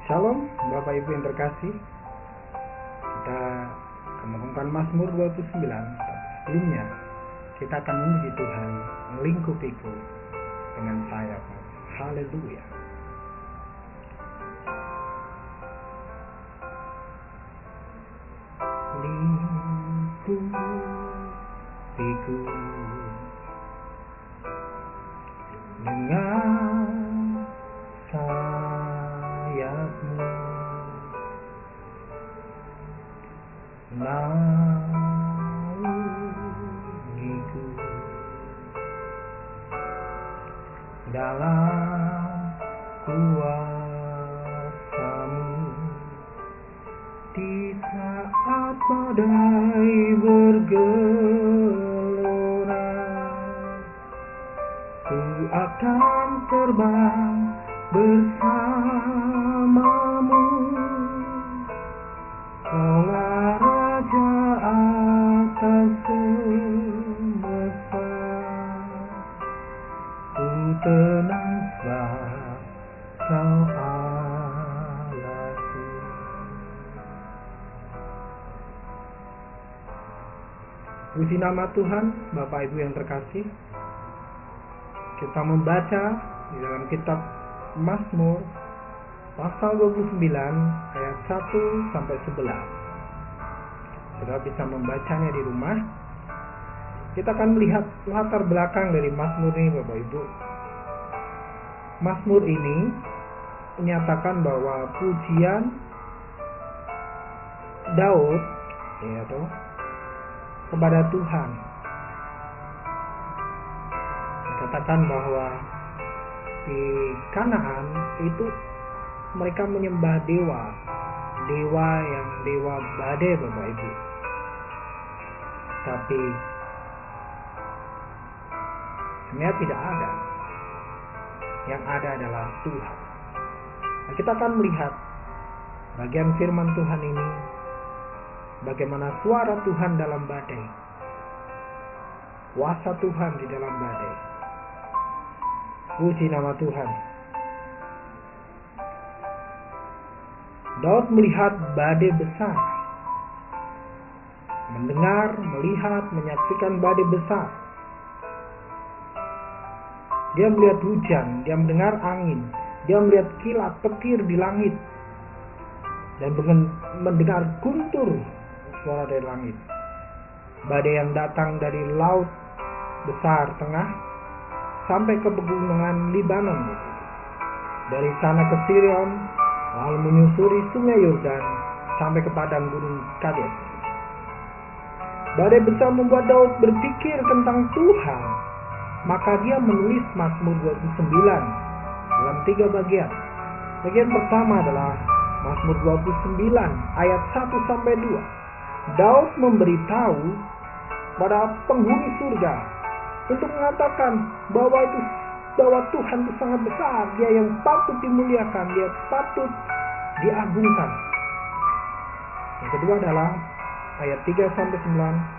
Shalom Bapak Ibu yang terkasih. Kita akan melakukan Mazmur 29. Sebelumnya kita akan memuji Tuhan, melingkupiku dengan sayap. Haleluya. Lingkupiku dengan sayapmu, naungiku dalam kuasa-Mu. Di saat badai bergelora, ku akan terbang bersamamu. Kaulah Raja atas semesta, ku tenang sebab Kau Allahku. Puji nama Tuhan. Bapak Ibu yang terkasih, kita membaca di dalam kitab Mazmur pasal 29 ayat 1 sampai 11. Saudara bisa membacanya di rumah. Kita akan melihat latar belakang dari Mazmur ini, Bapak Ibu. Mazmur ini menyatakan bahwa pujian Daud yaitu kepada Tuhan. Dikatakan bahwa di Kanaan itu mereka menyembah dewa yang dewa badai, Bapak Ibu. Tapi sebenarnya tidak ada. Yang ada adalah Tuhan. Nah, kita akan melihat bagian firman Tuhan ini, bagaimana suara Tuhan dalam badai, kuasa Tuhan di dalam badai. Puji nama Tuhan. Daud melihat badai besar, mendengar, melihat, menyaksikan badai besar. Dia melihat hujan, dia mendengar angin, dia melihat kilat petir di langit, dan mendengar guntur suara dari langit. Badai yang datang dari laut besar tengah sampai ke pegunungan Libanon, dari sana ke Sirion, lalu menyusuri sungai Yordan sampai ke padang gunung Kades. Badai besar membuat Daud berpikir tentang Tuhan. Maka dia menulis Mazmur 29 dalam 3 bagian. Bagian pertama adalah Mazmur 29 ayat 1 sampai 2. Daud memberitahu pada penghuni surga untuk mengatakan bahwa Tuhan itu sangat besar, Dia yang patut dimuliakan, Dia patut diagungkan. Yang kedua adalah ayat 3 sampai 9.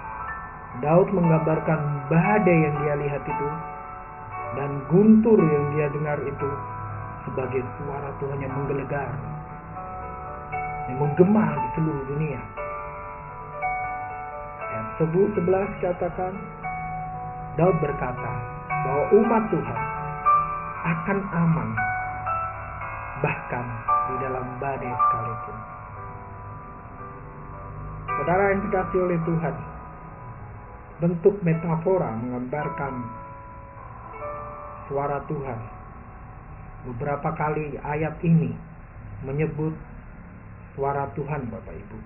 Daud menggambarkan badai yang dia lihat itu dan guntur yang dia dengar itu sebagai suara Tuhan yang menggelegar, yang menggema di seluruh dunia. Ayat 11 katakan, Daud berkata bahwa umat Tuhan akan aman bahkan di dalam badai sekalipun. Saudara yang dikasihi oleh Tuhan, bentuk metafora menggambarkan suara Tuhan. Beberapa kali ayat ini menyebut suara Tuhan, Bapak Ibu.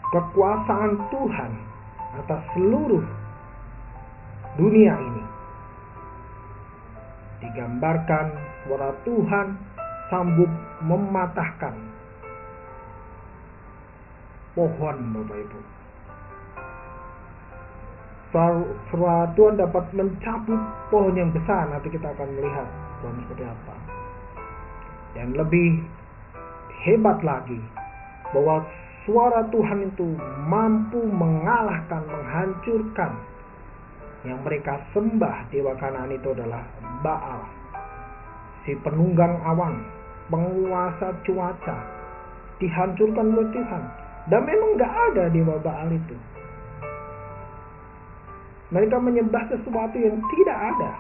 Kekuasaan Tuhan atas seluruh dunia ini digambarkan suara Tuhan sambut mematahkan pohon, Bapak Ibu. Suara Tuhan dapat mencabut pohon yang besar. Nanti kita akan melihat pohon seperti apa. Yang lebih hebat lagi, bahwa suara Tuhan itu mampu mengalahkan, menghancurkan yang mereka sembah. Dewa Kanaan itu adalah Baal. si penunggang awan, penguasa cuaca, dihancurkan oleh Tuhan. Dan memang gak ada dewa Baal itu. Mereka menyembah sesuatu yang tidak ada.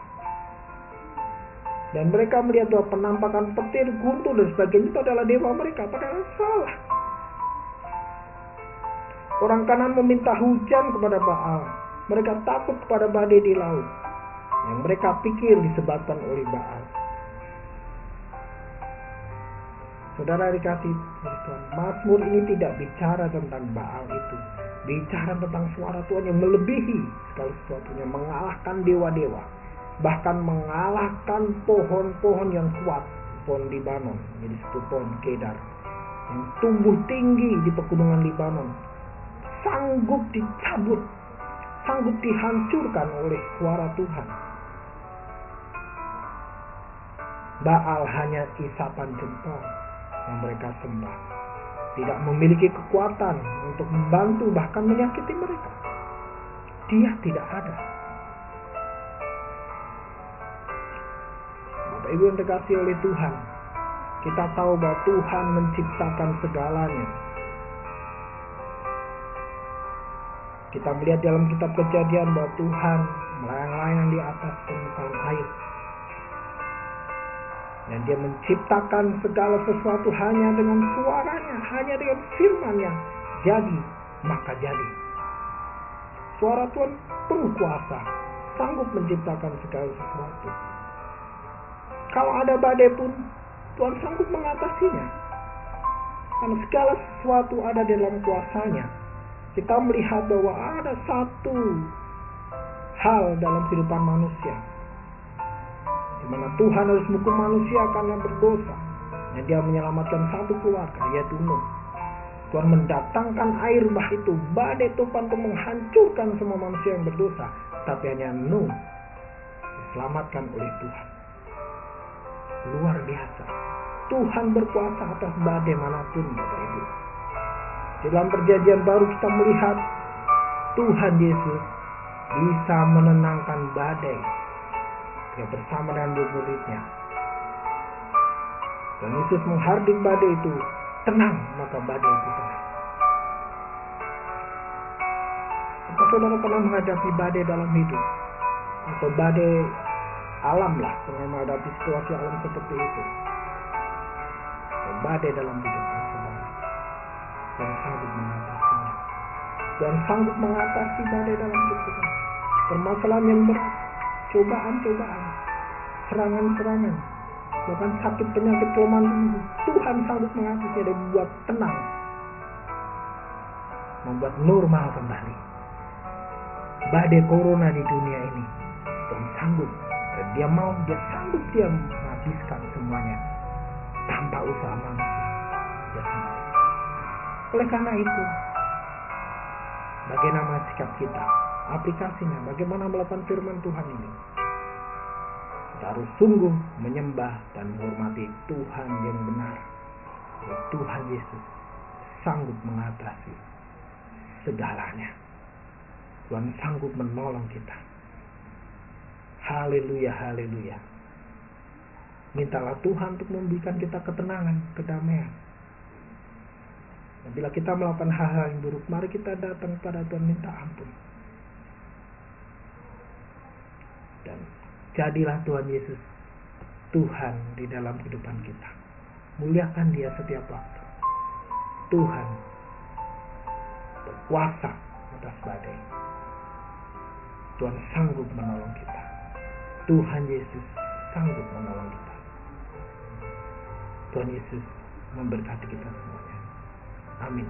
Dan mereka melihat bahwa penampakan petir, guntur dan sebagainya itu adalah dewa mereka. Padahal salah. Orang Kanan meminta hujan kepada Baal. Mereka takut kepada badai di laut yang mereka pikir disebabkan oleh Baal. Saudara dikasih Tuhan, Mazmur ini tidak bicara tentang Baal itu. Bicara tentang suara Tuhan yang melebihi segala sesuatunya, mengalahkan dewa-dewa. Bahkan mengalahkan pohon-pohon yang kuat, pohon Libanon, yang disebut pohon Kedar, yang tumbuh tinggi di pegunungan Libanon, sanggup dicabut, sanggup dihancurkan oleh suara Tuhan. Baal hanya isapan jempol yang mereka sembah, tidak memiliki kekuatan untuk membantu, bahkan menyakiti mereka. Dia tidak ada. Bapak Ibu yang dikasihi oleh Tuhan, kita tahu bahwa Tuhan menciptakan segalanya. Kita melihat dalam kitab Kejadian bahwa Tuhan melayang-layang di atas permukaan air. Dan dia menciptakan segala sesuatu hanya dengan suaranya, hanya dengan firman-Nya. Jadi, maka jadi. Suara Tuhan penuh kuasa, sanggup menciptakan segala sesuatu. Kalau ada badai pun, Tuhan sanggup mengatasinya. Karena segala sesuatu ada dalam kuasa-Nya. Kita melihat bahwa ada satu hal dalam kehidupan manusia, di mana Tuhan harus menghukum manusia karena berdosa. Dan dia menyelamatkan satu keluarga, yaitu Nuh. Tuhan mendatangkan air bah itu, badai topan untuk menghancurkan semua manusia yang berdosa. Tapi hanya Nuh diselamatkan oleh Tuhan. Luar biasa. Tuhan berkuasa atas badai manapun, Bapak Ibu. Dalam perjanjian baru kita melihat Tuhan Yesus bisa menenangkan badai. Dia bersama dengan murid-muridnya. Dan Yesus menghardik badai itu, tenang, maka badai itu tenang. Apakah saudara pernah menghadapi badai dalam hidup? Atau badai alam lah, pernah menghadapi situasi alam seperti itu? Atau badai dalam hidup saudara? Dan sanggup mengatasinya. Dan sanggup mengatasi badai dalam hidup kita. Permasalahan yang berat, cobaan-cobaan, serangan-serangan, bahkan sakit, penyakit, kelemahan tubuh, Tuhan sanggup mengatasi dan membuat tenang, membuat normal kembali. Badai corona di dunia ini, Tuhan sanggup, dan dia sanggup dia menghabiskan semuanya tanpa usaha manusia. Dia sanggup. Oleh karena itu, bagaimana sikap kita? Aplikasinya, bagaimana melakukan firman Tuhan ini? Kita harus sungguh menyembah dan menghormati Tuhan yang benar. Tuhan Yesus sanggup mengatasi segalanya. Tuhan sanggup menolong kita. Haleluya, haleluya. Mintalah Tuhan untuk memberikan kita ketenangan, kedamaian. Dan bila kita melakukan hal-hal yang buruk, mari kita datang kepada Tuhan minta ampun. Dan jadilah Tuhan Yesus Tuhan di dalam kehidupan kita. Muliakan Dia setiap waktu. Tuhan berkuasa atas badai. Tuhan sanggup menolong kita. Tuhan Yesus sanggup menolong kita. Tuhan Yesus memberkati kita semuanya. Amin.